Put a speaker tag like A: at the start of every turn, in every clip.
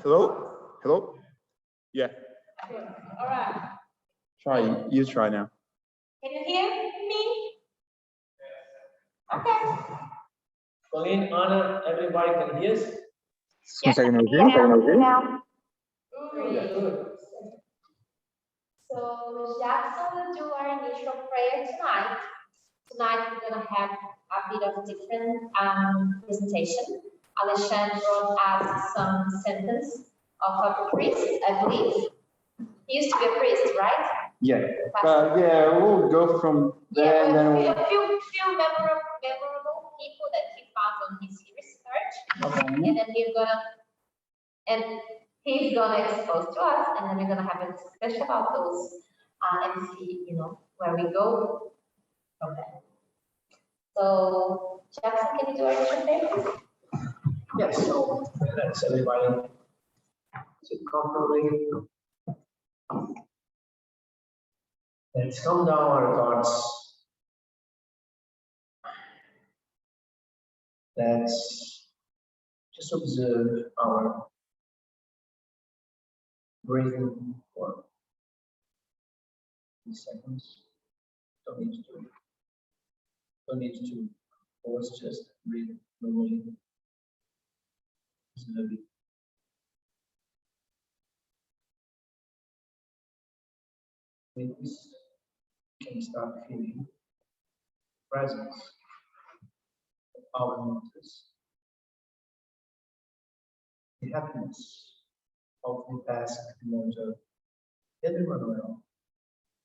A: Hello? Hello? Yeah.
B: All right.
A: You try now.
B: Can you hear me? Okay.
C: Colleen, Anna, everybody can hear us?
A: Yes, I can hear
B: now.
C: Yeah, good.
B: So Jackson will do our initial prayer tonight. Tonight we're gonna have a bit of different presentation. Alexandre wrote us some sentence of a priest, I believe. He used to be a priest, right?
A: Yeah. Yeah, we'll go from there and then
B: a few memorable people that he found on his research. And then he's gonna expose to us, and then we're gonna have a discussion about those and see, where we go from there. So Jackson, can you do our initial prayer, please?
C: Yes, so let's everybody sit comfortably. Let's calm down our thoughts. Let's just observe our breathing for 3 seconds. Don't need to force, just breathe normally. Observe it. With this, you can start feeling presence of our notice, the happiness of the task and of everyone around,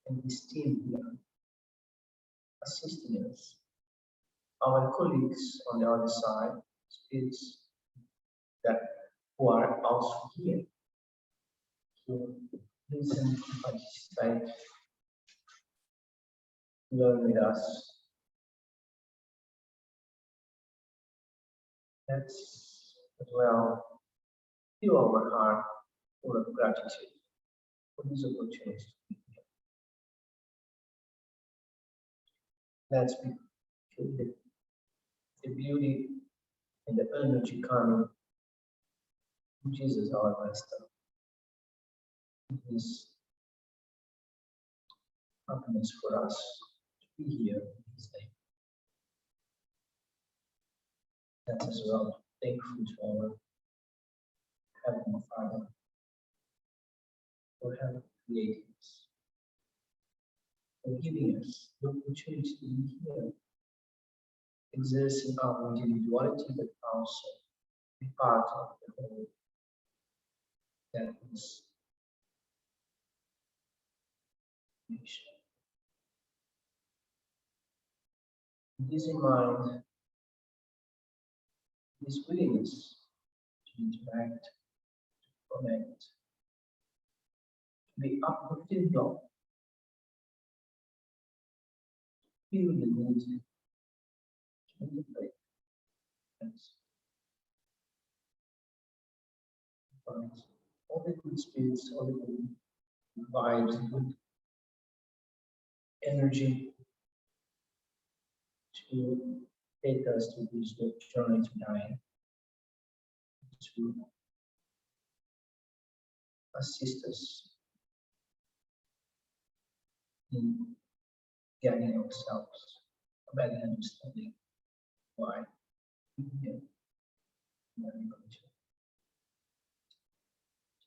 C: and this team here assisting us. Our colleagues on the other side, spirits that who are also here to listen, participate, learn with us. Let's as well fill our heart full of gratitude for this opportunity to be here. Let's feel the beauty and the energy coming from Jesus, our Master. It is happiness for us to be here this day. That's as well thankful to our Heavenly Father for having created us, for giving us the opportunity to be here, exerting our individuality, but also be part of the whole that is nation. With this in mind, this willingness to interact, to connect, to be uplifted beyond, feel the need to integrate and find all the good spirits, all the good vibes, good energy to take us to this journey tonight, to assist us in getting ourselves a better understanding why we here where we go to.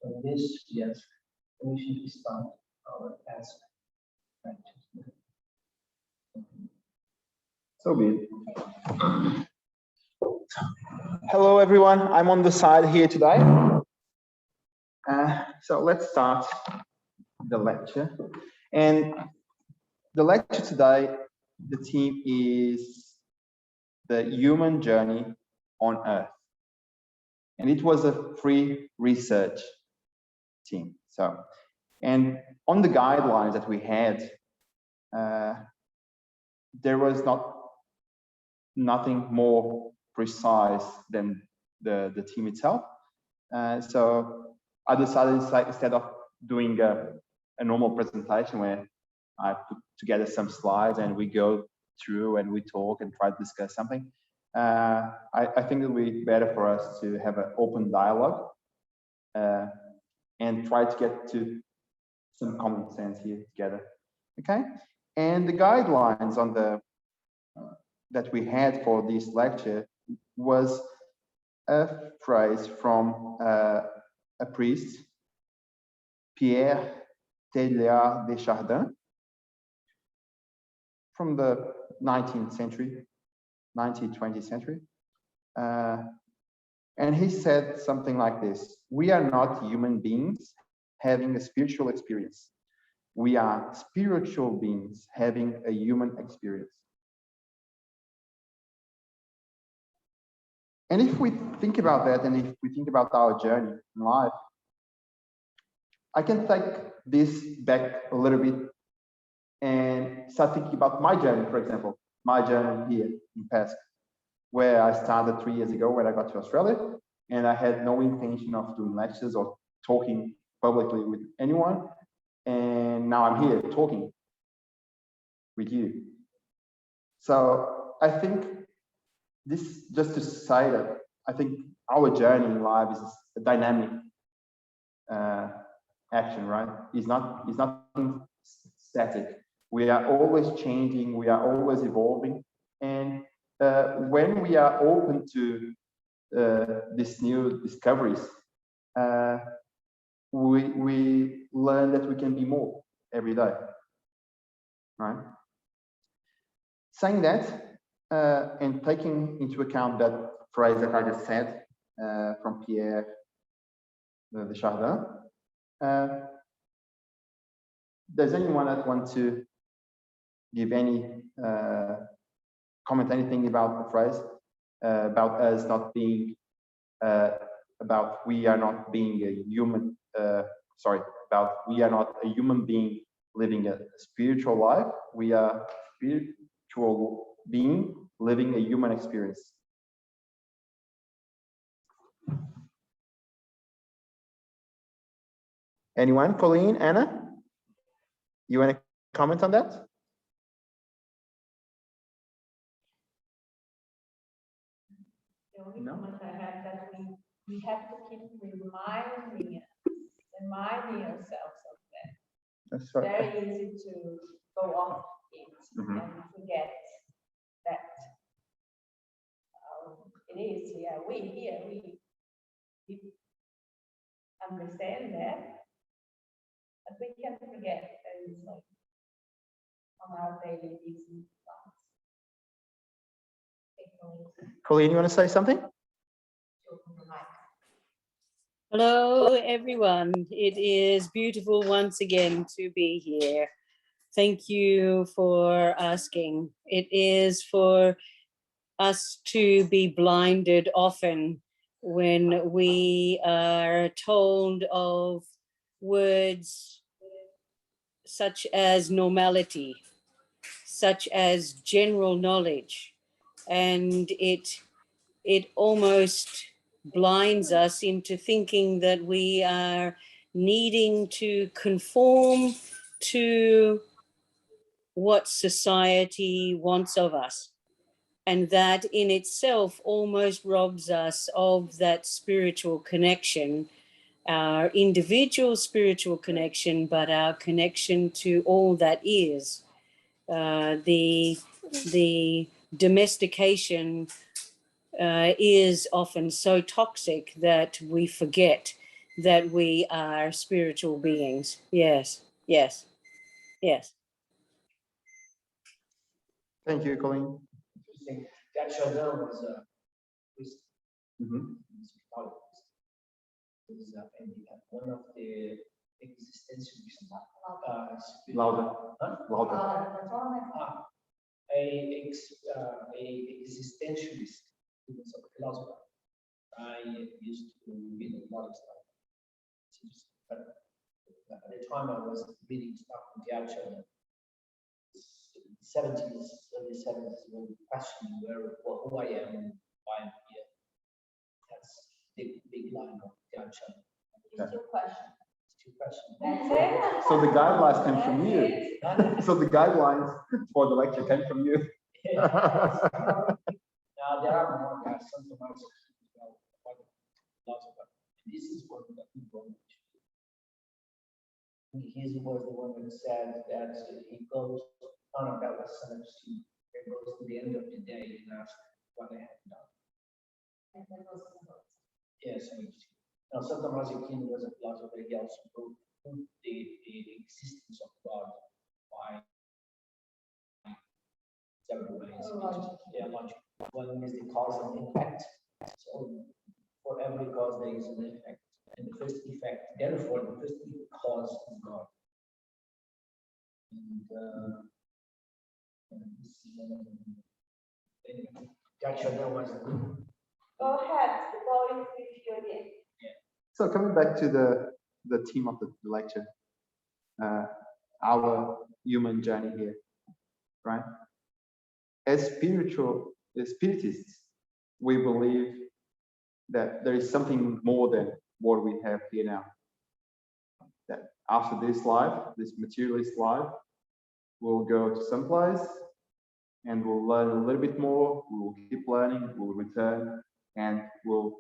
C: So this, yes, we should start our task practice.
A: So be it. Hello, everyone. I'm on the side here today. So let's start the lecture. And the lecture today, the theme is the human journey on Earth. And it was a free research team. So, and on the guidelines that we had, there was nothing more precise than the team itself. So I decided, instead of doing a normal presentation where I put together some slides and we go through and we talk and try to discuss something, I think it would be better for us to have an open dialogue and try to get to some common sense here together. Okay, and the guidelines on the that we had for this lecture was a phrase from a priest, Pierre Teilhard de Chardin, from the 19th century, 20th century. And he said something like this: we are not human beings having a spiritual experience. We are spiritual beings having a human experience. And if we think about that, and if we think about our journey in life, I can take this back a little bit and start thinking about my journey, for example, my journey here in Pesca, where I started 3 years ago when I got to Australia, and I had no intention of doing lectures or talking publicly with anyone. And now I'm here talking with you. So I think this, just to say that I think our journey in life is a dynamic action, right? It's not static. We are always changing, we are always evolving. And when we are open to these new discoveries, we learn that we can be more every day, right? Saying that, and taking into account that phrase that I just said from Pierre de Chardin, does anyone that want to give any comment anything about the phrase about us not being about we are not being a human about we are not a human being living a spiritual life, we are spiritual being living a human experience? Anyone? Colleen, Anna, you want to comment on that?
D: The only comment I have that we have to keep reminding ourselves of that.
A: That's right.
D: Very easy to go off it and forget that it is here. We understand that, but we can forget that it's like on our daily busy lives.
A: Colleen, you want to say something?
E: Hello, everyone. It is beautiful once again to be here. Thank you for asking. It is for us to be blinded often when we are told of words such as normality, such as general knowledge, and it almost blinds us into thinking that we are needing to conform to what society wants of us. And that in itself almost robs us of that spiritual connection, our individual spiritual connection, but our connection to all that is. The domestication is often so toxic that we forget that we are spiritual beings. Yes, yes, yes.
A: Thank you, Colleen.
C: Interesting. That Chardin was a priest. And one of the existentialists.
A: Louder. Louder.
C: A existentialist. He was a philosopher. I used to read a lot of stuff. But at the time I was reading stuff from Gaucho, 70s, early 70s, when questioning who I am and why I'm here. That's the big line of Gaucho.
D: It's two questions.
C: Two questions.
D: That's it.
A: So the guidelines came from you. So the guidelines for the lecture came from you.
C: Now there are more guys, some of us, This is what he wrote. He was the one that said that he goes on about the son of Steve. It goes to the end of the day and asks what I have done.
B: And then was
C: Yes, now Santa Tomás Aquino was a philosopher. He also wrote the existence of God by several ways. Yeah, logic. One is the cause and effect. So for every cause there is an effect. And the first effect, therefore, the first cause is God. And gotcha, that was
D: Go ahead, the ball is with you again.
A: So coming back to the theme of the lecture, our human journey here, right? As spiritists, we believe that there is something more than what we have here now. That after this life, this materialist life, we'll go to some place and we'll learn a little bit more, we'll keep learning, we'll return, and we'll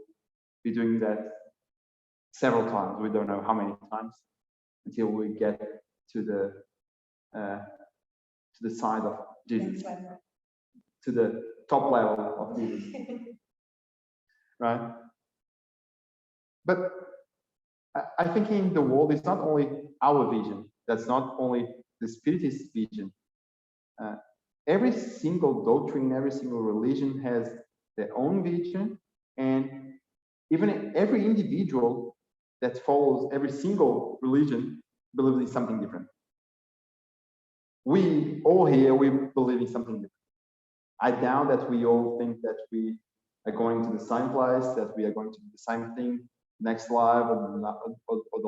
A: be doing that several times. We don't know how many times until we get to the side of Jesus, to the top level of Jesus, right? But I think in the world, it's not only our vision. That's not only the Spiritist vision. Every single doctrine, every single religion has their own vision, and even every individual that follows every single religion believes in something different. We all here, we believe in something different. I doubt that we all think that we are going to the same place, that we are going to do the same thing next life or the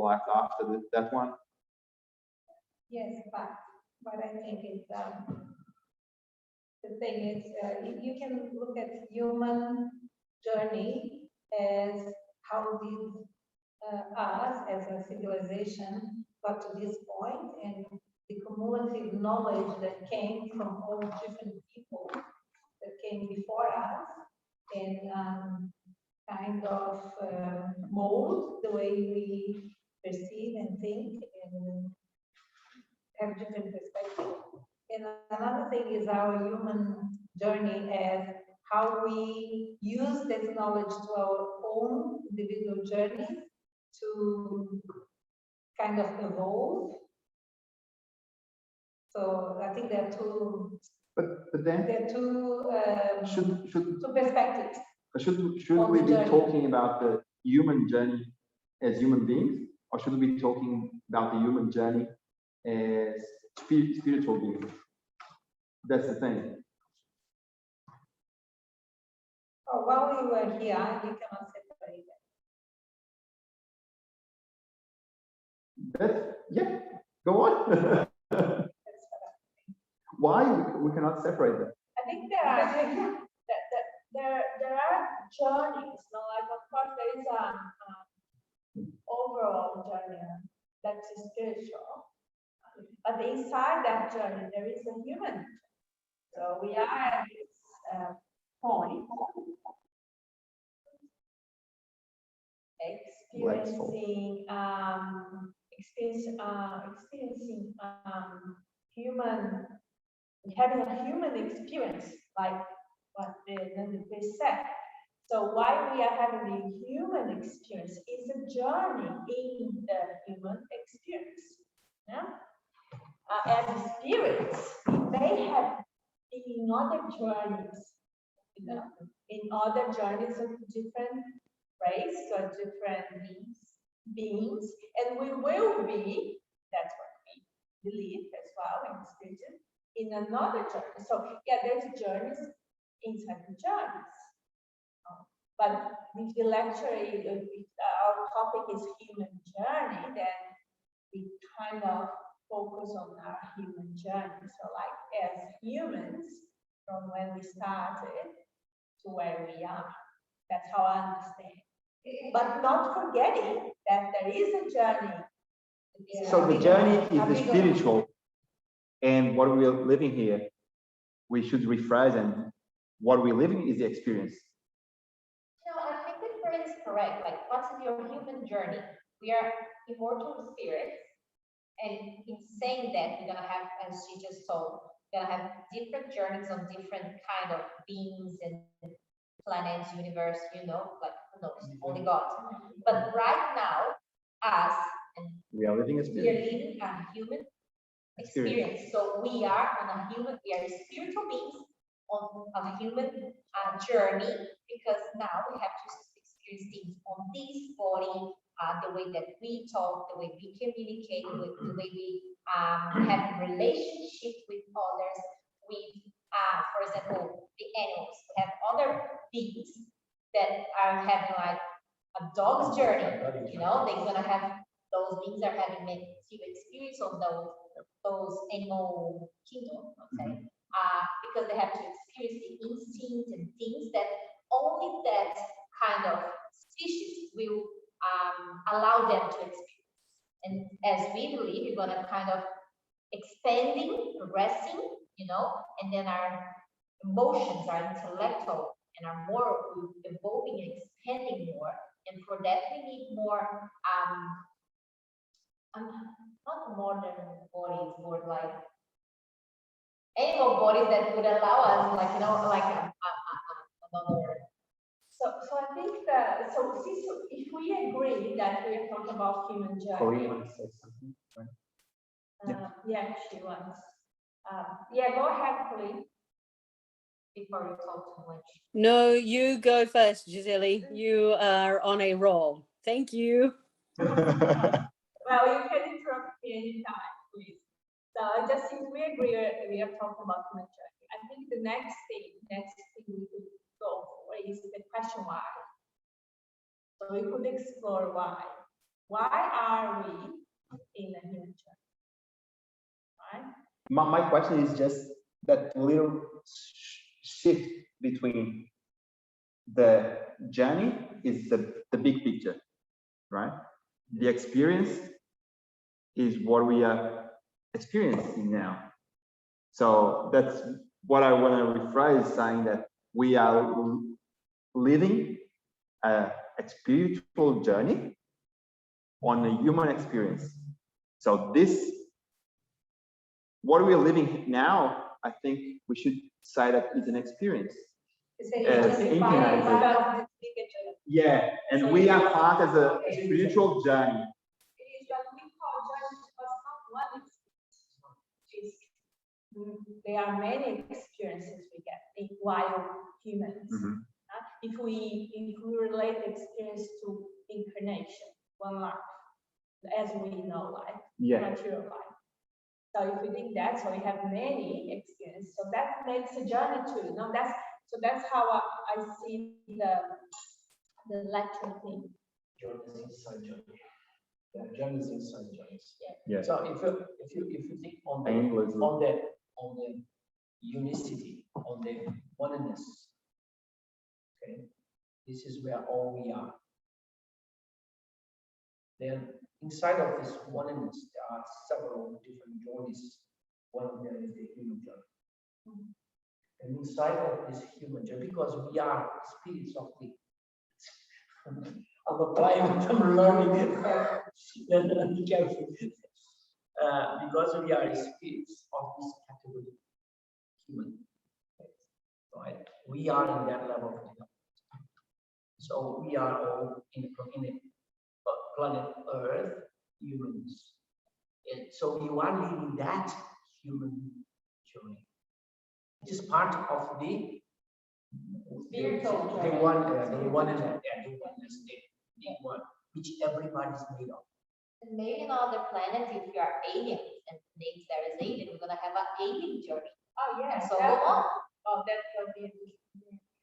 A: life after that one.
D: Yes, but what I think is the thing is you can look at human journey as how did us as a civilization got to this point, and the cumulative knowledge that came from all different people that came before us, and kind of mold the way we perceive and think and have different perspectives. And another thing is our human journey as how we use this knowledge to our own individual journeys to kind of evolve. So I think there are two.
A: But then
D: there are two two perspectives.
A: Should we be talking about the human journey as human beings, or should we be talking about the human journey as spiritual beings? That's the thing.
D: Oh, while we were here, you cannot separate them.
A: Yeah, go on. Why we cannot separate them?
D: I think there are journeys. No, like of course there is an overall journey that's spiritual, but inside that journey there is a human. So we are at this point experiencing human, having a human experience, like what the priest said. So why we are having the human experience is a journey in the human experience. Yeah? As spirits, we may have been in other journeys, in other journeys of different race or different beings, and we will be, that's what we believe as well in spiritism, in another journey. So yeah, there's journeys inside the journeys. But if the lecture, if our topic is human journey, then we kind of focus on our human journey. So like as humans, from when we started to where we are. That's how I understand. But not forgetting that there is a journey.
A: So the journey is the spiritual, and what we are living here, we should rephrase, and what we're living is the experience.
B: No, I think the phrase correct. Like, what's your human journey? We are immortal spirits, and in saying that, we're gonna have, as she just told, we're gonna have different journeys on different kind of beings and planets, universe, you know, like who knows, only God. But right now, us, and
A: We are living
B: we are
A: experience.
B: living a human experience. So we are on a human, we are spiritual beings on a human journey, because now we have to experience things on this body, the way that we talk, the way we communicate, the way we have relationship with others, with, for example, the animals. We have other beings that are having like a dog's journey, you know, they're gonna have, those beings are having many experience on those animal kingdom, let's say, because they have to experience the instincts and things that only that kind of species will allow them to experience. And as we believe, we're gonna kind of expanding, progressing, you know, and then our emotions, our intellectual, and our moral evolving and expanding more. And for that, we need more not modern bodies, more like animal bodies that would allow us, like, you know, like another.
D: So I think that, so since if we agree that we are talking about human journey,
A: Korean says something, right?
D: yeah, she wants. Yeah, go ahead, Colleen.
B: Before you talk too much.
E: No, you go first, Gisele. You are on a roll. Thank you.
D: Well, you can interrupt me anytime, please. So just since we agree, we are talking about human journey. I think the next thing we could go for is the question why. So we could explore why. Why are we in a human journey? Right?
A: My question is just that little shift between the journey is the big picture, right? The experience is what we are experiencing now. So that's what I want to rephrase, saying that we are living a spiritual journey on a human experience. So this, what we are living now, I think we should say that is an experience. As incarnated. Yeah, and
D: So
A: we are part of a spiritual journey.
D: It is that we call journey because not one experience. There are many experiences we get while humans. If we relate experience to incarnation, one life, as we know life, material life. So if we think that, so we have many experiences. So that makes a journey too. No, that's how I see the lecture thing.
C: Journeys inside journeys. Yeah, journeys inside journeys.
A: Yeah.
C: So if you think on the unicity, on the oneness, okay, this is where all we are. Then inside of this oneness, there are several different journeys. One of them is the human journey. And inside of this human journey, because we are spirits of the I'm applying what I'm learning. Be careful. Because we are spirits of this category, human. Right? We are in that level of development. So we are all in a planet Earth, humans. And so you are living that human journey. It is part of the
B: spiritual journey.
C: The one which everybody is made of.
B: And maybe in other planets, if you are aliens and names there is alien, we're gonna have an alien journey.
D: Oh yeah.
B: And so go on.
D: Oh, that will be.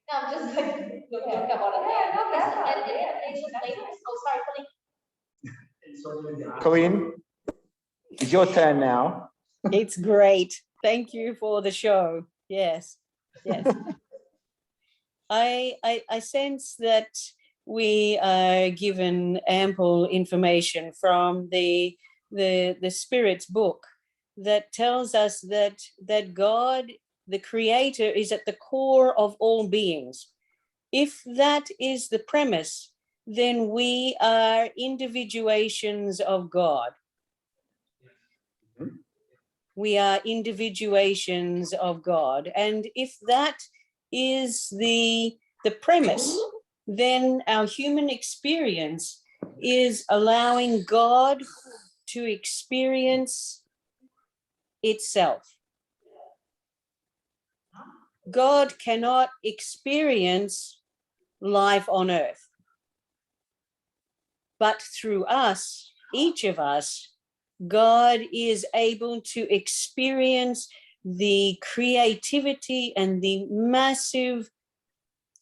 B: No, I'm just like joking about it.
D: Yeah, no, that's right.
B: And it's just later. Oh, sorry, Colleen.
A: Colleen, it's your turn now.
E: It's great. Thank you for the show. Yes. Yes. I sense that we are given ample information from the Spirit's book that tells us that God, the Creator, is at the core of all beings. If that is the premise, then we are individuations of God. We are individuations of God. And if that is the premise, then our human experience is allowing God to experience itself. God cannot experience life on earth, but through us, each of us, God is able to experience the creativity and the massive,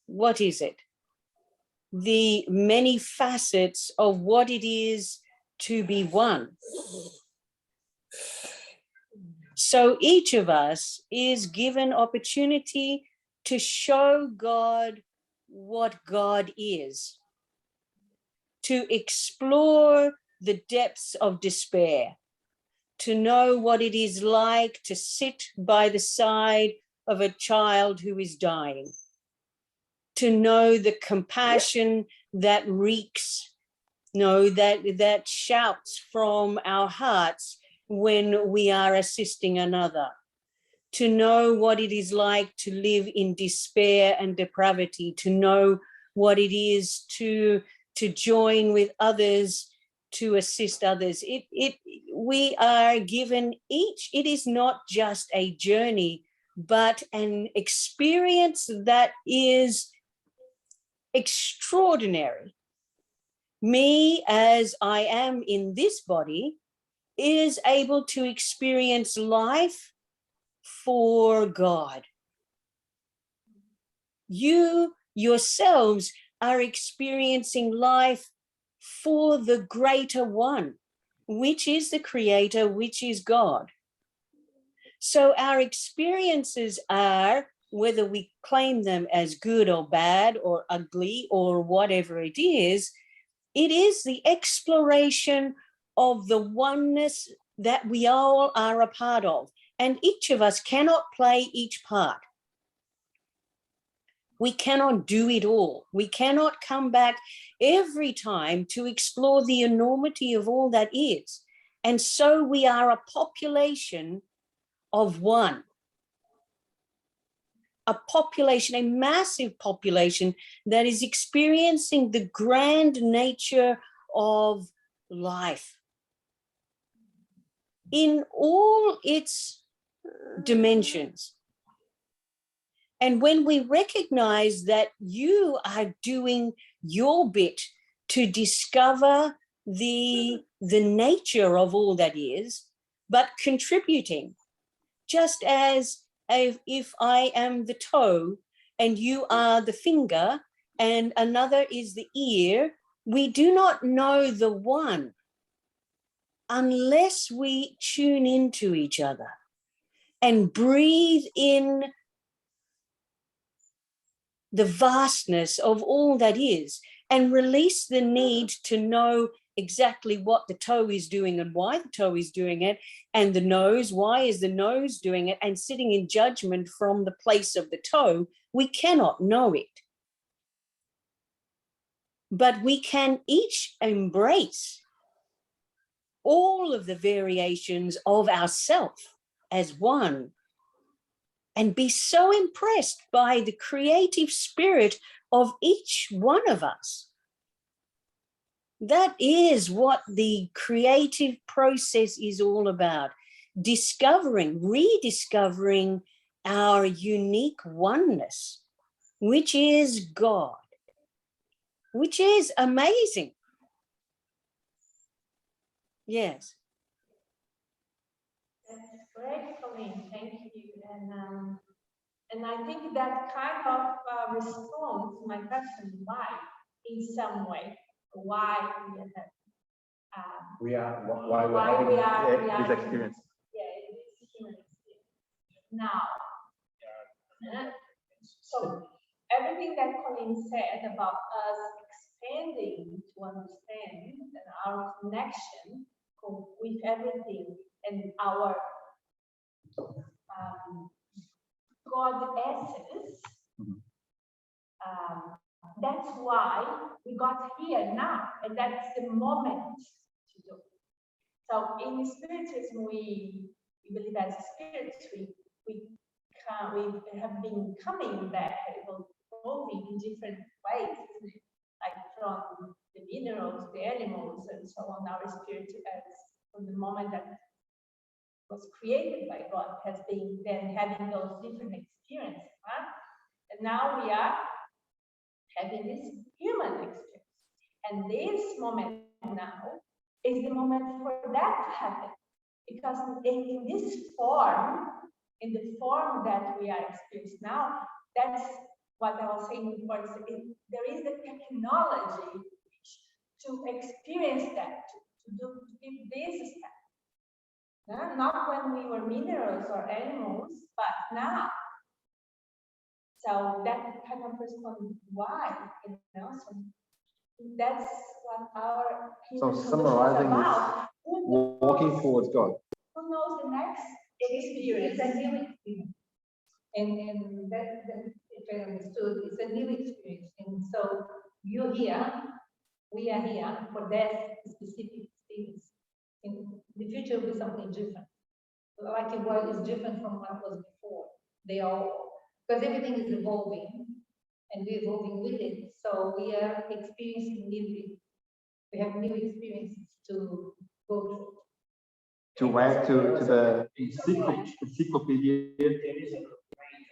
E: what is it? The many facets of what it is to be one. So each of us is given opportunity to show God what God is, to explore the depths of despair, to know what it is like to sit by the side of a child who is dying, to know the compassion that reeks, that shouts from our hearts when we are assisting another, to know what it is like to live in despair and depravity, to know what it is to join with others, to assist others. We are given each, it is not just a journey, but an experience that is extraordinary. Me, as I am in this body, is able to experience life for God. You yourselves are experiencing life for the greater one, which is the creator, which is God. So our experiences are, whether we claim them as good or bad or ugly or whatever it is the exploration of the oneness that we all are a part of. And each of us cannot play each part. We cannot do it all. We cannot come back every time to explore the enormity of all that is. And so we are a population of one. A population, a massive population that is experiencing the grand nature of life in all its dimensions. And when we recognize that you are doing your bit to discover the nature of all that is, but contributing, just as if I am the toe and you are the finger and another is the ear, we do not know the one unless we tune into each other and breathe in the vastness of all that is and release the need to know exactly what the toe is doing and why the toe is doing it, and the nose, why is the nose doing it, and sitting in judgment from the place of the toe. We cannot know it. But we can each embrace all of the variations of ourself as one and be so impressed by the creative spirit of each one of us. That is what the creative process is all about. Discovering, rediscovering our unique oneness, which is God, which is amazing. Yes.
D: That's great, Colleen. Thank you. And I think that kind of responds to my question, why, in some way, why
A: We are why we're having this experience.
D: Yeah, it is human experience. Now, so everything that Colleen said about us expanding to understand and our connection with everything and our God essence, that's why we got here now, and that's the moment to do. So in spiritism, we believe as spirits, we have been coming back, evolving in different ways, isn't it? Like from the minerals, the animals, and so on. Our spirit, as from the moment that was created by God, has been then having those different experiences. Huh? And now we are having this human experience. And this moment now is the moment for that to happen. Because in this form, in the form that we are experiencing now, that's what I was saying before. There is the technology to experience that, to give this step. Not when we were minerals or animals, but now. So that kind of response, why? So that's what our
A: So summarizing
D: about.
A: is walking towards God.
D: Who knows the next experience?
B: It's a new experience. And that, if I understood, it's a new experience. And so you're here, we are here for that specific experience. In the future will be something different. Like the world is different from what was before. They all, because everything is evolving and we're evolving with it. So we are experiencing we have new experiences to go through.
A: To the encyclopedia.
C: There is a range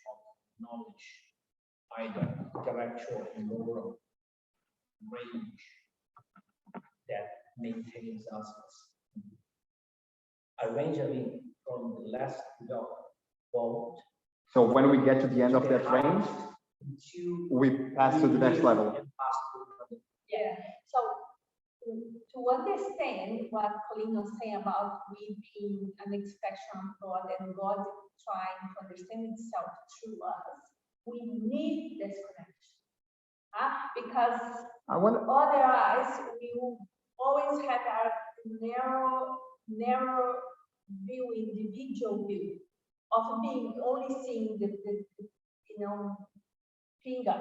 C: of knowledge, either intellectual and moral range, that maintains us. A range, I mean, from the less developed.
A: So when we get to the end of that range, we pass to the next level.
D: Yeah. So to understand what Colleen was saying about we being an expression of God and God trying to understand itself through us, we need this connection. Because otherwise we will always have our narrow view, individual view of being only seeing the finger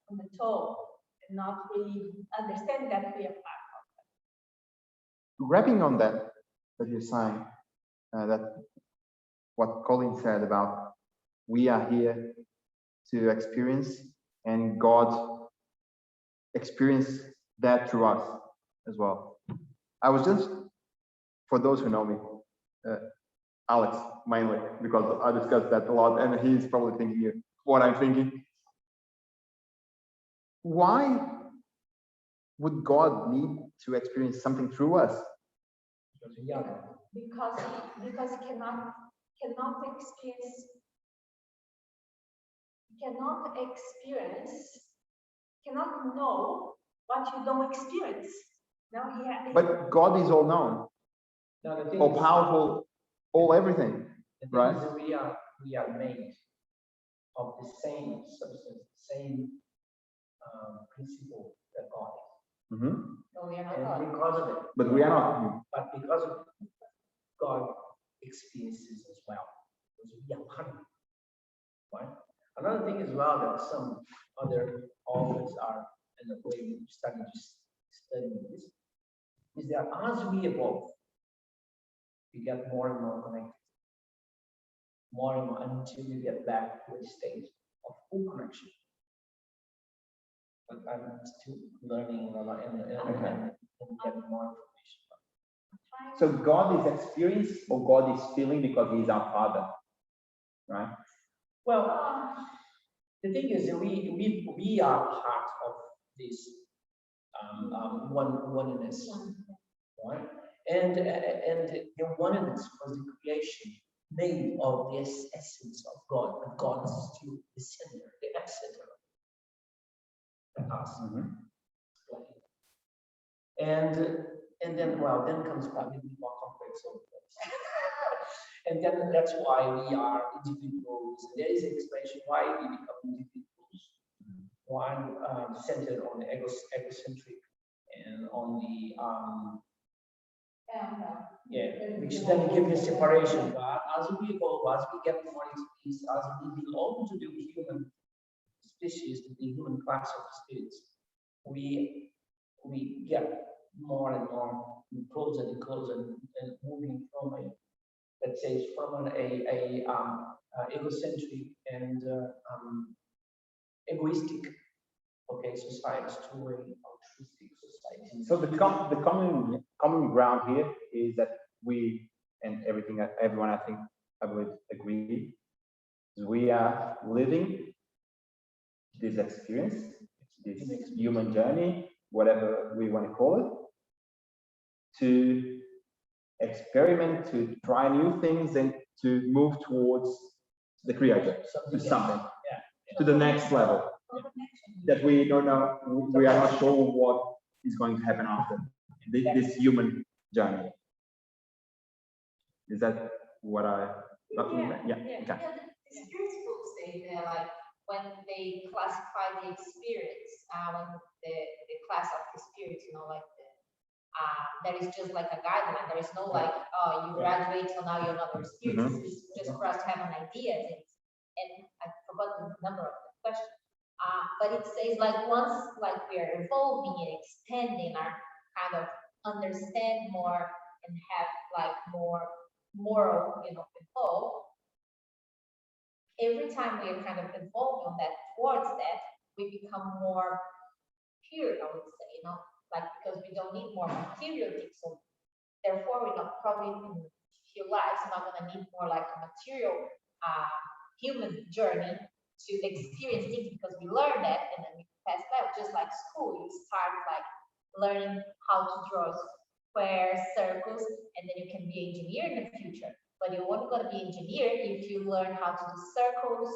D: on the toe and not really understand that we are part of it.
A: Wrapping on that you're saying, that what Colin said about we are here to experience, and God experience that through us as well. I was just, for those who know me, Alex mainly, because I discussed that a lot, and he's probably thinking what I'm thinking. Why would God need to experience something through us?
D: Because he cannot know what you don't experience. Now
A: but God is all known, all powerful, all everything, right?
C: We are made of the same substance, same principle that God is.
A: Mm-hmm.
B: So we are not
C: And
B: God.
C: because of it.
A: But we are not.
C: But because of it, God experiences as well. Because we are part of it. Right? Another thing as well that some other authors are, in the way we studying this, is that as we evolve, we get more and more connected. More and more until we get back to a state of full connection. But I'm still learning a lot and getting more information.
A: So God is experienced, or God is feeling, because He's our Father, right?
C: Well, the thing is that we are part of this oneness, right? And the oneness was the creation made of this essence of God, but God is still the center, the epicenter of us.
A: Mm-hmm.
C: And then comes probably more complex of things. And then that's why we are individuals. There is an explanation why we become individuals. One centered on the egocentric and on the which then gives you separation. But as we evolve, as we get more experience, as we belong to the human species, the human class of spirits, we get more and more closer and closer and moving from a, let's say, from egocentric and egoistic, okay, societies to a altruistic society.
A: So the common ground here is that we and everyone I would agree is we are living this experience, this human journey, whatever we want to call it, to experiment, to try new things, and to move towards the creator, to something, to the next level that we don't know, we are not sure what is going to happen after this human journey. Is that what I? Yeah. Okay.
B: Yeah, the spirits books say that like when they classify the experience, when the class of the spirits, like there is just like a guideline. There is no like, oh, you graduate, so now you're another spirit. It's just for us to have an idea. And I forgot the number of the question. But it says like once like we are evolving and extending our kind of understand more and have like more moral, evolve. Every time we are kind of evolving on that towards that, we become more pure, I would say, like because we don't need more material things. So therefore, we're not probably in few lives not going to need more like a material human journey to experience things because we learn that and then we pass that. Just like school, you start like learning how to draw squares, circles, and then you can be an engineer in the future. But you're only going to be an engineer if you learn how to do circles,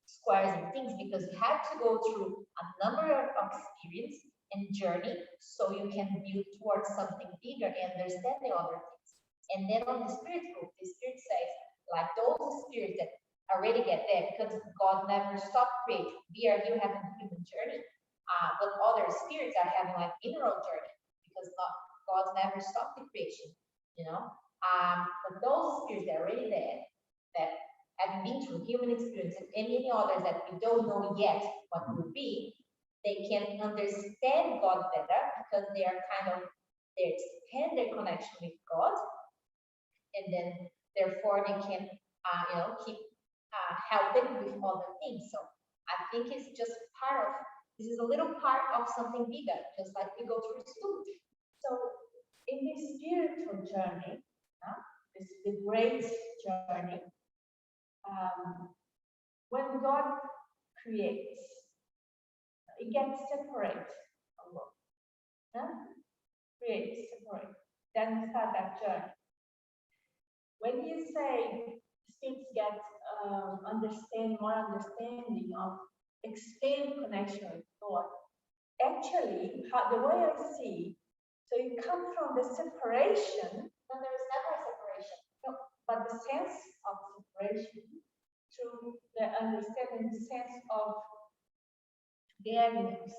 B: squares, and things because you have to go through a number of experience and journey so you can build towards something bigger and understand the other things. And then on the spirit group, the spirit says, like those spirits that already get there because God never stopped creating. We are here having a human journey, but other spirits are having like mineral journey because God never stopped the creation, but those spirits that are already there, that have been through human experience and any others that we don't know yet what will be, they can understand God better because they expand their connection with God, and then therefore they can, keep helping with other things. So I think it's just this is a little part of something bigger, just like we go through school.
D: So in this spiritual journey, this is the great journey, when God creates, it gets separate a lot. Create, separate, then start that journey. When you say spirits get more understanding of extend connection with God, actually, the way I see, so it comes from the separation.
B: No, there is never a separation.
D: No, but the sense of separation through the understanding, the sense of togetherness.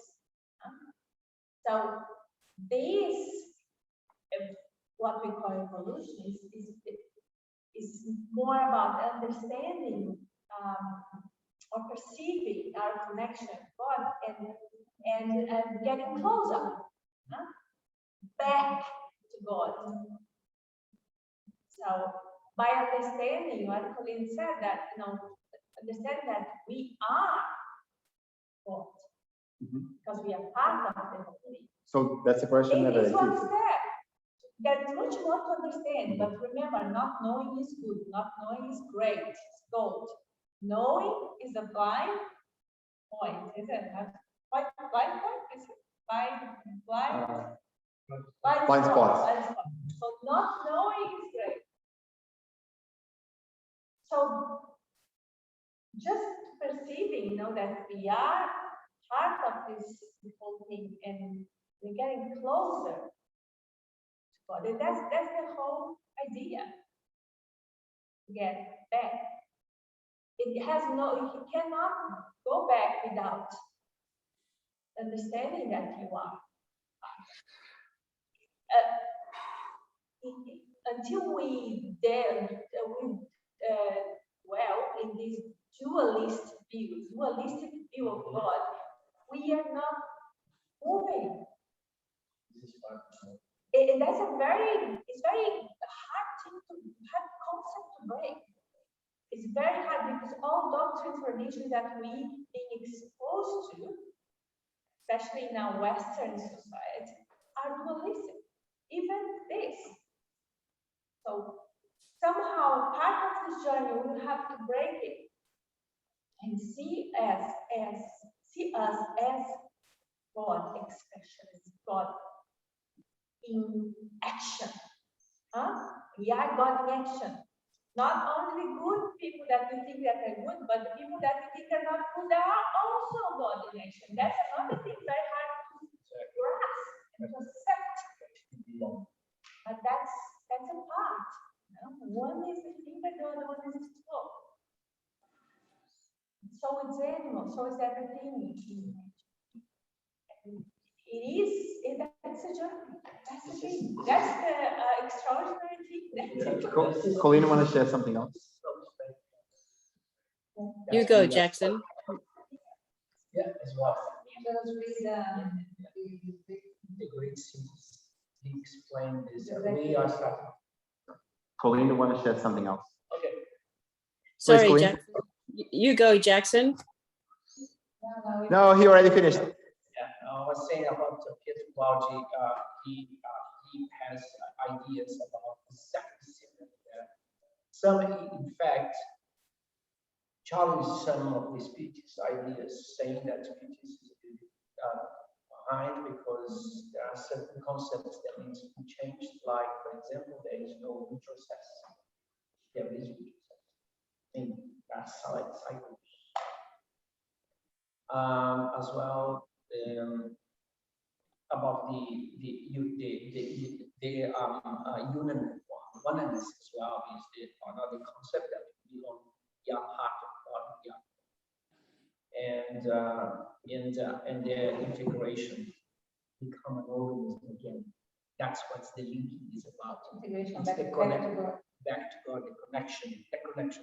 D: So this, what we call evolution, is more about understanding or perceiving our connection with God and getting closer back to God. So by understanding what Colleen said, that understand that we are God because we are part of the Holy.
A: So that's a question that
D: It is one step. There's much more to understand, but remember, not knowing is good, not knowing is great, it's gold. Knowing is a blind point, isn't it? Blind point? Is it? Blind spot. So not knowing is great. So just perceiving, that we are part of this whole thing and we're getting closer to God. And that's the whole idea. Get back. You cannot go back without understanding that you are. Until we dwell in this dualistic view view of God, we are not moving. And that's it's very hard concept to break. It's very hard because all doctrines or religions that we being exposed to, especially in our Western society, are dualistic. Even this. So somehow part of this journey we will have to break it and see us as God expressions, God in action. We are God in action. Not only good people that we think that are good, but the people that we think are not good are also God in action. That's another thing very hard to grasp and to accept. But that's a part. One is the finger, the other one is the toe. So it's animal, so is everything. That's a journey. That's the thing. That's the extraordinary thing.
A: Colleen, want to share something else?
E: You go, Jackson.
C: Yeah, as well.
B: Just read
C: The great scenes. He explained this. We are starting.
A: Colleen, want to share something else?
C: Okay.
E: Sorry,
A: Colleen.
E: Jackson. You go, Jackson.
A: No, he already finished.
C: Yeah, I was saying about Pietro Claugi, he has ideas about exactly similar. Some, in fact, challenge some of the speeches ideas, saying that speeches is behind because there are certain concepts that need to be changed. Like, for example, there is no neutral sex. There is neutral sex. In that cycle. As well, about the union oneness as well is another concept that we belong part of God, and their integration become an organism again. That's what the linking is about.
B: Integration
C: It's
B: back
C: the
B: to God.
C: back to God, the connection,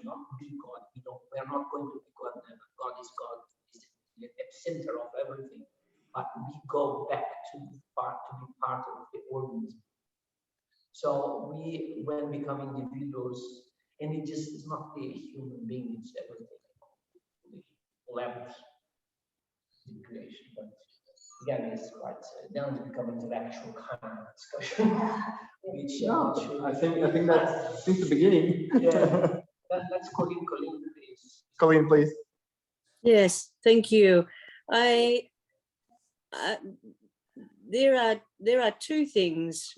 C: not be God. We are not going to be God. God is God, is the center of everything. But we go back to be part of the organism. So when become individuals, and it just is not the human being, it's everything. Levels in creation, but again, it's quite then it's become intellectual kind of discussion. Which
A: No, I think that's since the beginning.
C: Yeah. Let's Colleen, please.
A: Colleen, please.
E: Yes, thank you. There are two things.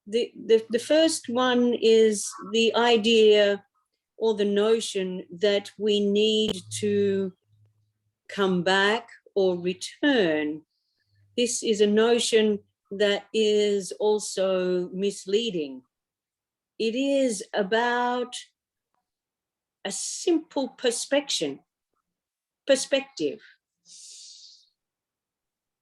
E: The first one is the idea or the notion that we need to come back or return. This is a notion that is also misleading. It is about a simple perspective.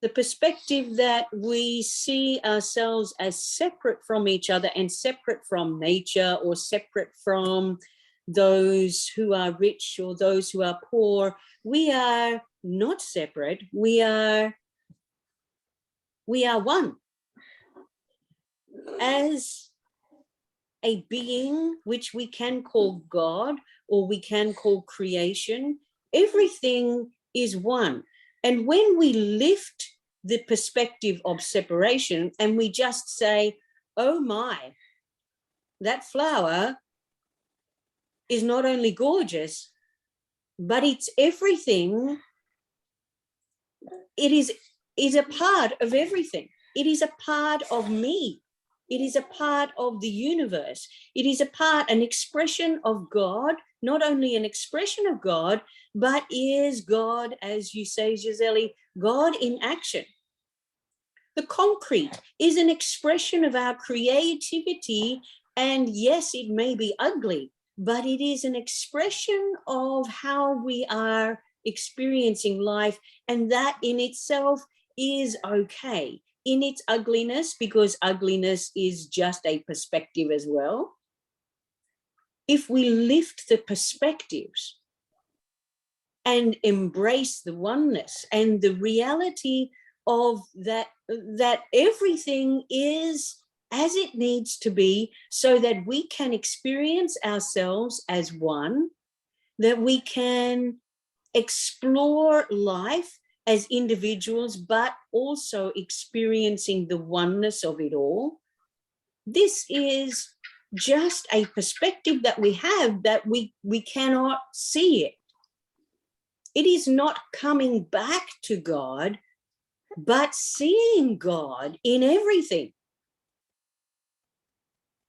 E: The perspective that we see ourselves as separate from each other and separate from nature or separate from those who are rich or those who are poor. We are not separate. We are one. As a being which we can call God or we can call creation, everything is one. And when we lift the perspective of separation and we just say, oh my, that flower is not only gorgeous, but it's everything. It is a part of everything. It is a part of me. It is a part of the universe. It is an expression of God, not only an expression of God, but is God, as you say, Gisele, God in action. The concrete is an expression of our creativity, and yes, it may be ugly, but it is an expression of how we are experiencing life, and that in itself is okay in its ugliness, because ugliness is just a perspective as well. If we lift the perspectives, and embrace the oneness and the reality of that, that everything is as it needs to be, so that we can experience ourselves as one, that we can explore life as individuals, but also experiencing the oneness of it all. This is just a perspective that we have, that we cannot see it. It is not coming back to God, but seeing God in everything.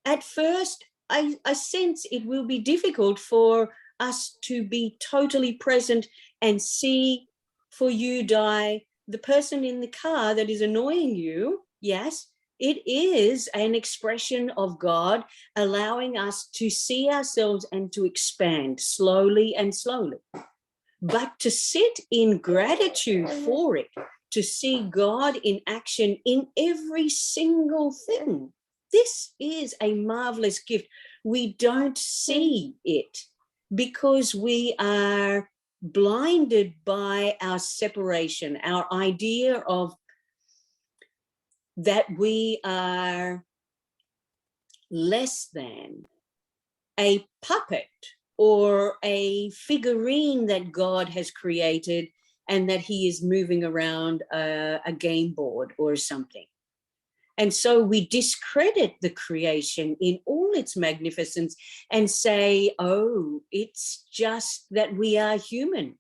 E: At first, I sense it will be difficult for us to be totally present and see, for you, Di, the person in the car that is annoying you. Yes, it is an expression of God allowing us to see ourselves and to expand slowly and slowly. But to sit in gratitude for it, to see God in action in every single thing, this is a marvelous gift. We don't see it because we are blinded by our separation, our idea of that we are less than a puppet or a figurine that God has created and that he is moving around a game board or something. And so we discredit the creation in all its magnificence and say, oh, it's just that we are human.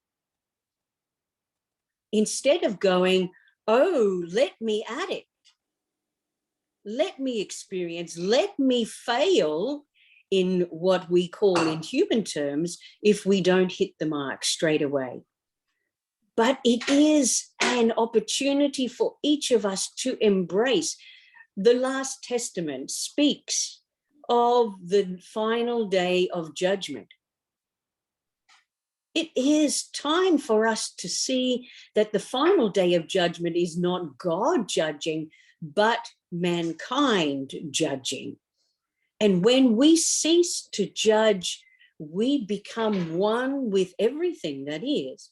E: Instead of going, oh, let me at it. Let me experience, let me fail in what we call in human terms if we don't hit the mark straight away. But it is an opportunity for each of us to embrace. The Last Testament speaks of the final day of judgment. It is time for us to see that the final day of judgment is not God judging, but mankind judging. And when we cease to judge, we become one with everything that is.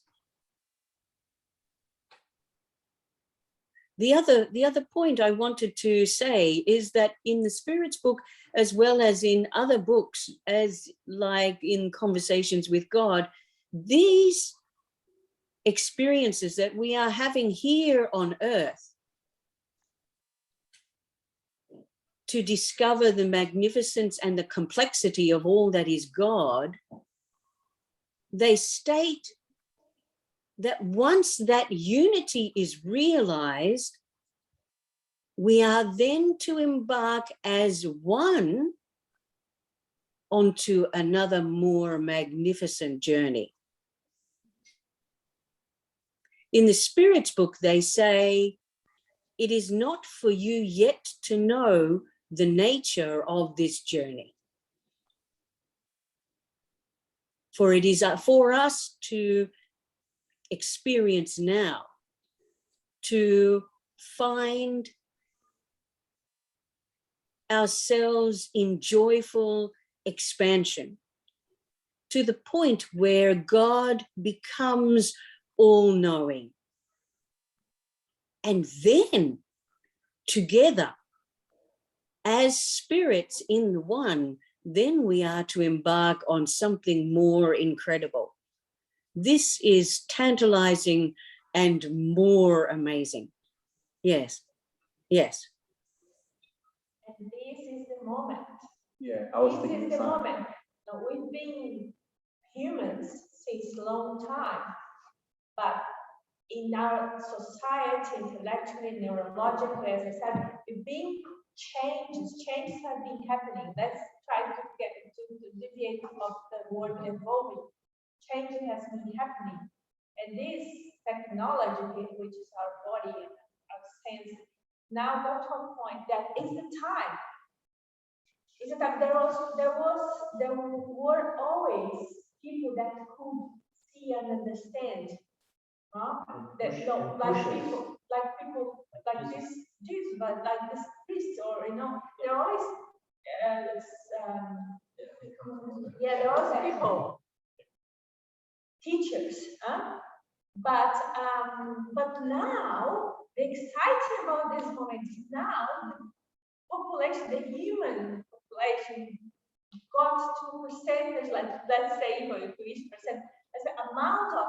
E: The other point I wanted to say is that in the Spirit's book, as well as in other books, as like in Conversations with God, these experiences that we are having here on earth to discover the magnificence and the complexity of all that is God, they state that once that unity is realized, we are then to embark as one onto another more magnificent journey. In the Spirit's book, they say, it is not for you yet to know the nature of this journey. For it is for us to experience now, to find ourselves in joyful expansion to the point where God becomes all-knowing. And then together, as spirits in the one, then we are to embark on something more incredible. This is tantalizing and more amazing. Yes, yes.
D: And this is the moment.
A: Yeah, I was
D: This
A: thinking
D: is
A: the
D: the
A: same.
D: moment. Now, we've been humans since a long time, but in our society, intellectually, neurologically, as I said, we've been changes have been happening. Let's try to get to deviate of the word evolving. Change has been happening. And this technology, which is our body and our sense, now got to a point that it's the time. It's the time. There were always people that could see and understand. That no, like people like this Jews, but like this priest, or they're always yeah, there are always people. teachers. But now, the exciting about this moment is now the population, the human population got to percentage, like let's say for each percent, as the amount of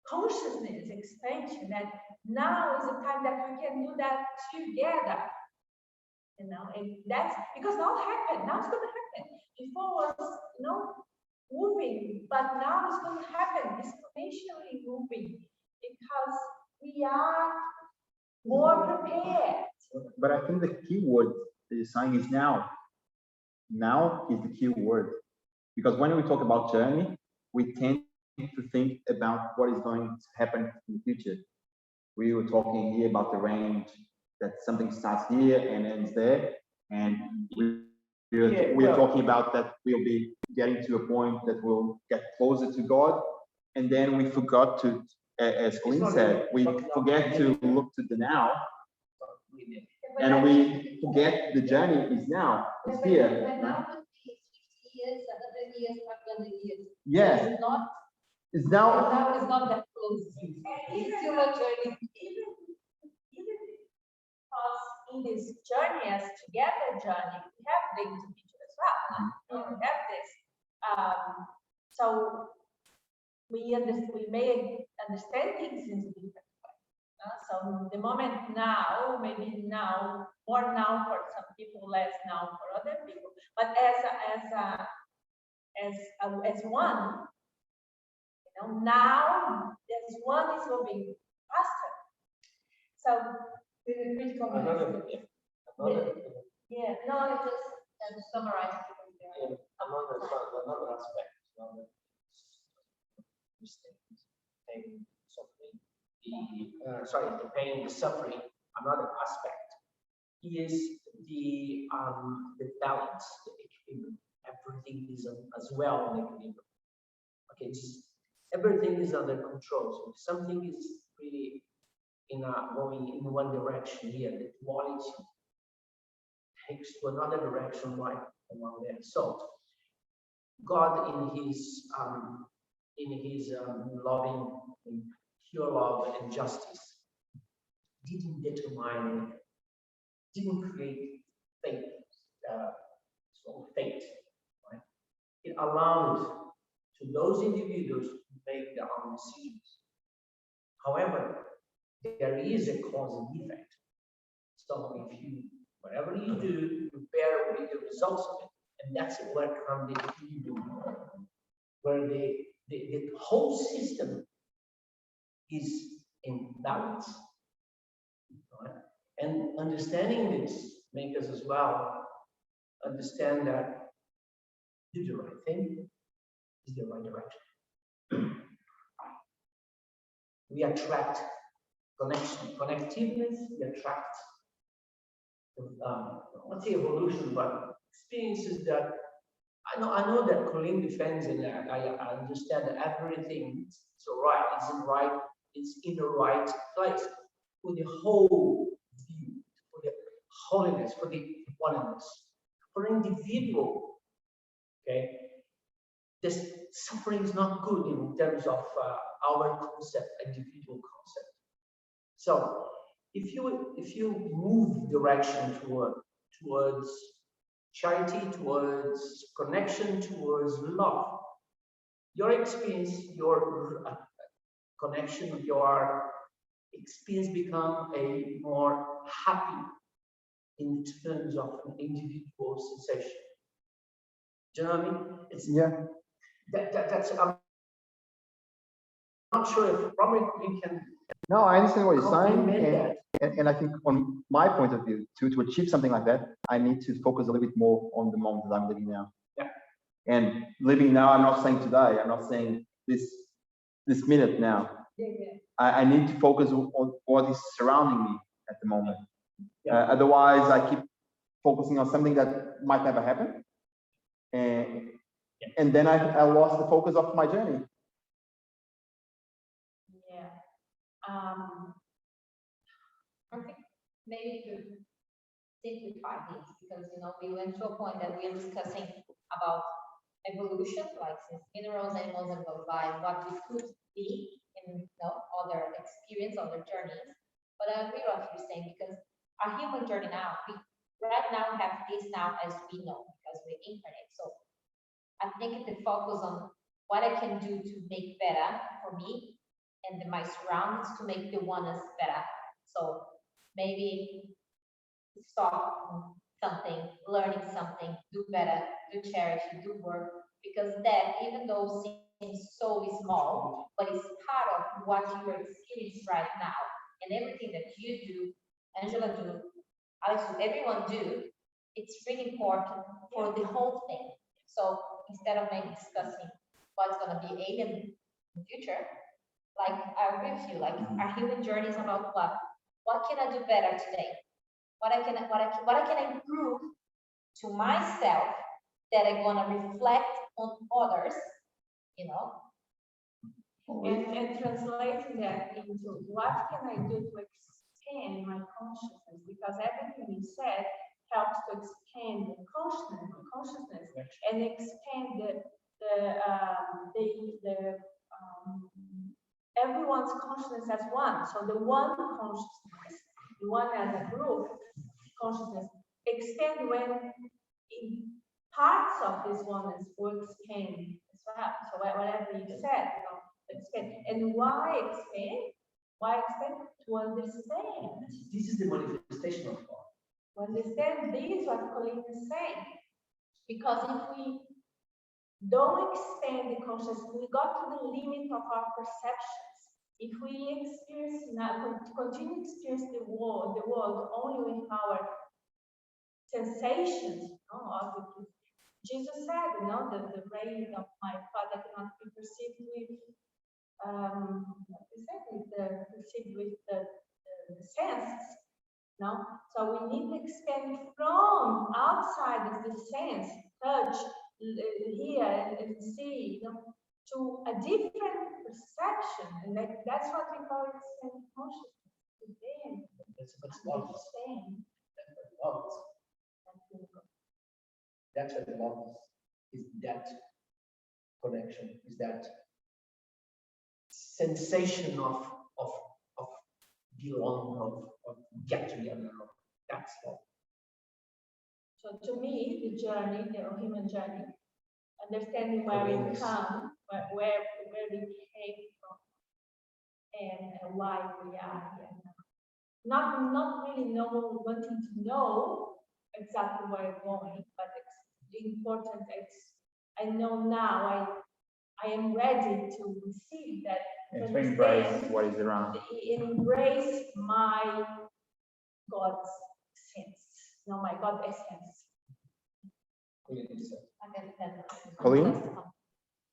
D: consciousness expansion that now is the time that we can do that together. And that's because now happened. Now it's going to happen. Before was moving, but now it's going to happen exponentially moving because we are more prepared.
A: But I think the key word that you're saying is now. Now is the key word. Because when we talk about journey, we tend to think about what is going to happen in the future. We were talking here about the range, that something starts here and ends there. And we're talking about that we'll be getting to a point that we'll get closer to God. And then we forgot to, as Colleen said, we forget to look to the now. And we forget the journey is now, it's here.
B: But now could be 50 years, 100 years, 500 years.
A: Yeah.
B: It's not.
A: It's now.
B: Now it's not that close. It's still a journey.
D: Even because in this journey, as together journey, we have the individual as well. We have this. So we may understand things in a different way. So the moment now, maybe now, more now for some people, less now for other people. But as one, now as one is moving faster. So the critical
C: Another,
D: yeah,
B: No, I just summarize it.
C: another aspect, pain, suffering, the pain, the suffering. Another aspect is the balance, the equilibrium. Everything is as well in equilibrium. Okay, everything is under control. So if something is really going in one direction here, the duality takes to another direction right along there. So God in his loving, pure love and justice didn't determine, didn't create fate, fate, right? It allowed to those individuals to make their own decisions. However, there is a cause and effect. So if you, whatever you do, you bear with the results of it. And that's where comes the equilibrium, where the whole system is in balance. Right? And understanding this makes us as well understand that do the right thing is the right direction. We attract connectiveness, we attract let's say evolution, but experiences that I know that Colleen defends, and I understand that everything is right, it's in the right place for the whole view, for the holiness, for the oneness, for individual. Okay, this suffering is not good in terms of our concept, individual concept. So if you move direction towards charity, towards connection, towards love, your experience, your connection, your experience become a more happy in terms of an individual sensation. Do you know what I mean? It's,
A: Yeah.
C: That's I'm not sure if probably we can.
A: No, I understand what you're saying,
C: complement
A: and I think on my point of view, to achieve something like that, I need to focus a little bit more on the moment that I'm living now.
C: Yeah.
A: And living now, I'm not saying today, I'm not saying this minute now.
D: yeah.
A: I need to focus on what is surrounding me at the moment.
C: Yeah.
A: Otherwise, I keep focusing on something that might never happen, and then I lost the focus of my journey.
D: Yeah.
B: Okay. Maybe to simplify this, because we went to a point that we are discussing about evolution, like since minerals, animals evolved by what we could be in other experience, other journeys. But I agree with what you're saying, because our human journey now, we right now have this now as we know because we're incarnate. So I think the focus on what I can do to make better for me and my surroundings to make the one as better. So maybe stop something, learning something, do better, do charity, do work, because that, even though seems so small, but it's part of what you experience right now. And everything that you do, Angela do, Alex do, everyone do, it's really important for the whole thing. So instead of maybe discussing what's going to be alien in the future, like I agree with you, like our human journey is about what? What can I do better today? What I can improve to myself that I'm gonna reflect on others, you know.
D: And translating that into what can I do to expand my consciousness? Because everything you said helps to expand the consciousness and expand everyone's consciousness as one. So the one consciousness, the one as a group consciousness, expand when in parts of this oneness will expand as well. So whatever you said, expand. And why expand? Why expand? To understand.
C: This is the manifestation of God.
D: To understand this, what Colleen is saying. Because if we don't expand the consciousness, we got to the limit of our perceptions. If we experience now, continue to experience the world only with our sensations, Jesus said, the ray of my Father cannot be perceived with, the senses. No, so we need to expand from outside of the sense, touch, hear, and see, to a different perception, and that's what we call expanded consciousness.
C: That's love. That's what love is. That connection, is that sensation of belong, of get together. That's love.
D: So to me, the journey, the human journey, understanding where we come, where we came from, and why we are here. Not really wanting to know exactly where we're going, but it's important. I know now. I am ready to receive that.
A: To embrace what is around.
D: Embrace my God's sense, my God essence.
A: Colleen,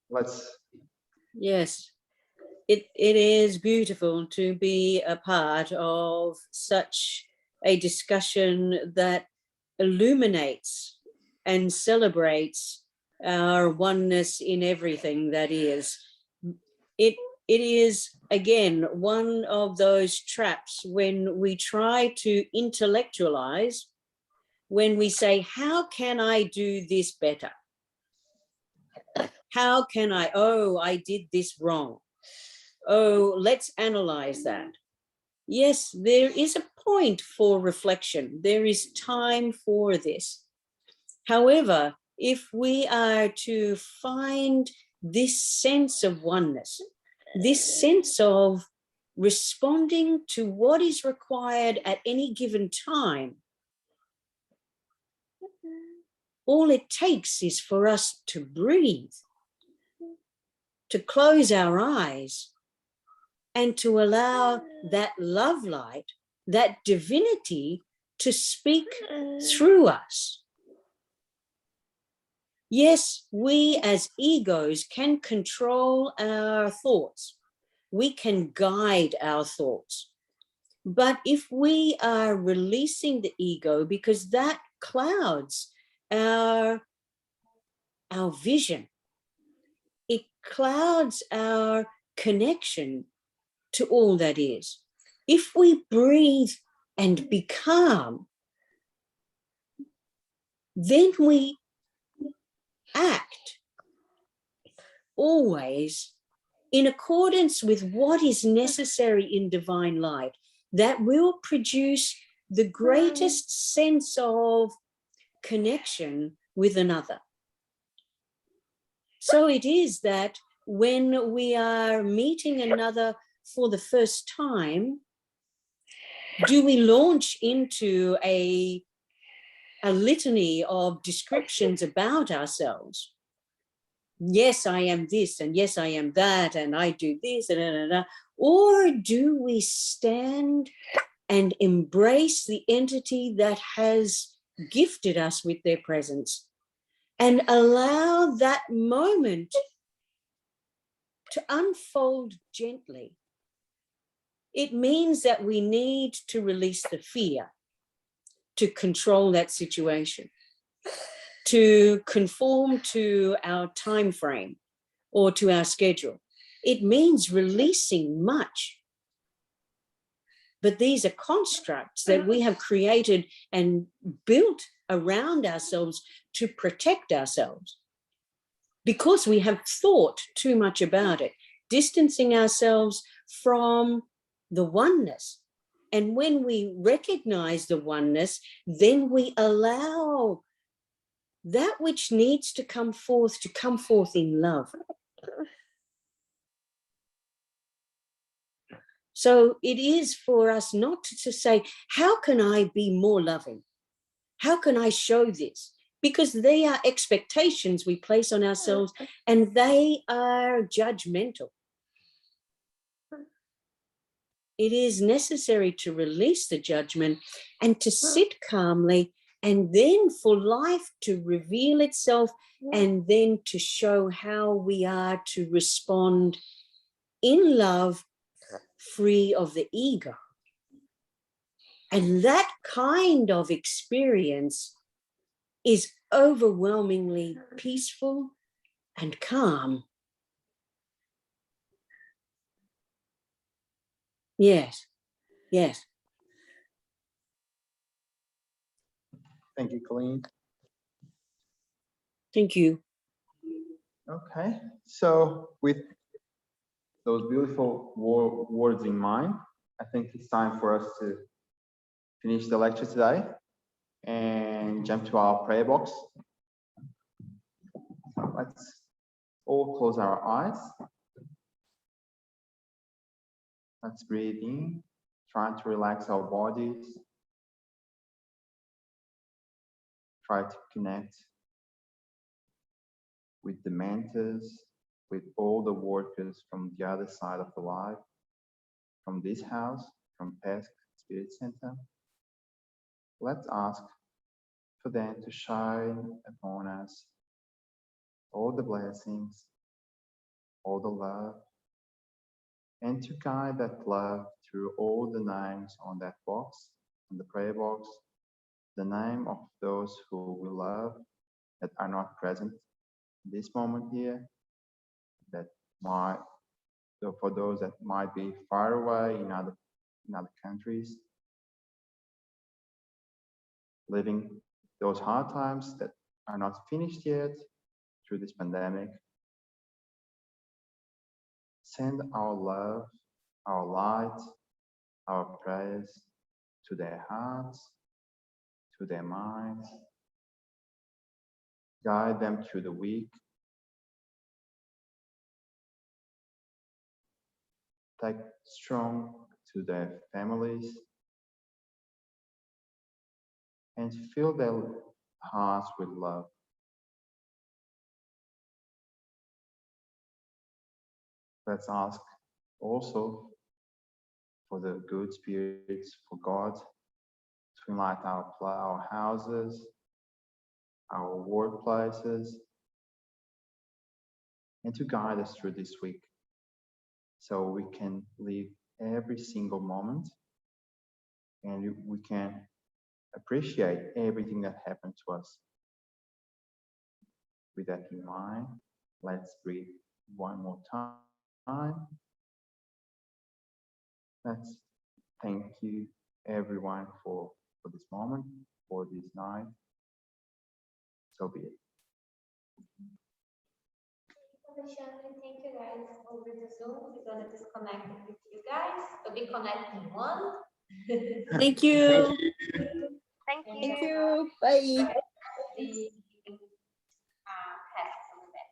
A: let's.
E: Yes, it is beautiful to be a part of such a discussion that illuminates and celebrates our oneness in everything that is. It is, again, one of those traps when we try to intellectualize, when we say, how can I do this better? How can I did this wrong. Let's analyze that. Yes, there is a point for reflection. There is time for this. However, if we are to find this sense of oneness, this sense of responding to what is required at any given time, all it takes is for us to breathe, to close our eyes, and to allow that love light, that divinity, to speak through us. Yes, we as egos can control our thoughts. We can guide our thoughts. But if we are releasing the ego, because that clouds our vision, it clouds our connection to all that is. If we breathe and be calm, then we act always in accordance with what is necessary in divine light, that will produce the greatest sense of connection with another. So it is that when we are meeting another for the first time, do we launch into a litany of descriptions about ourselves? Yes, I am this, and yes, I am that, and I do this, and or do we stand and embrace the entity that has gifted us with their presence and allow that moment to unfold gently? It means that we need to release the fear, to control that situation, to conform to our time frame or to our schedule. It means releasing much. But these are constructs that we have created and built around ourselves to protect ourselves because we have thought too much about it, distancing ourselves from the oneness. And when we recognize the oneness, then we allow that which needs to come forth in love. So it is for us not to say, how can I be more loving? How can I show this? Because they are expectations we place on ourselves and they are judgmental. It is necessary to release the judgment and to sit calmly, and then for life to reveal itself, and then to show how we are to respond in love, free of the ego. And that kind of experience is overwhelmingly peaceful and calm. Yes, yes.
A: Thank you, Colleen.
E: Thank you.
A: Okay, so with those beautiful words in mind, I think it's time for us to finish the lecture today and jump to our prayer box. So let's all close our eyes. Let's breathe in, try to relax our bodies. Try to connect with the mentors, with all the workers from the other side of the life, from this house, from Pesk Spirit Center. Let's ask for them to shine upon us all the blessings, all the love, and to guide that love through all the names on that box, on the prayer box, the name of those who we love that are not present in this moment here, that might, so for those that might be far away in other countries, living those hard times that are not finished yet through this pandemic. Send our love, our light, our prayers to their hearts, to their minds. Guide them through the week. Take strong to their families and fill their hearts with love. Let's ask also for the good spirits, for God to enlighten our houses, our workplaces, and to guide us through this week so we can live every single moment and we can appreciate everything that happened to us. With that in mind, let's breathe one more time. Let's thank you everyone for this moment, for this night. So be it.
B: Alexandre, thank you guys over the Zoom. We're gonna disconnect with you guys. We'll be connecting one.
E: Thank you.
B: Thank
E: Thank you. Bye.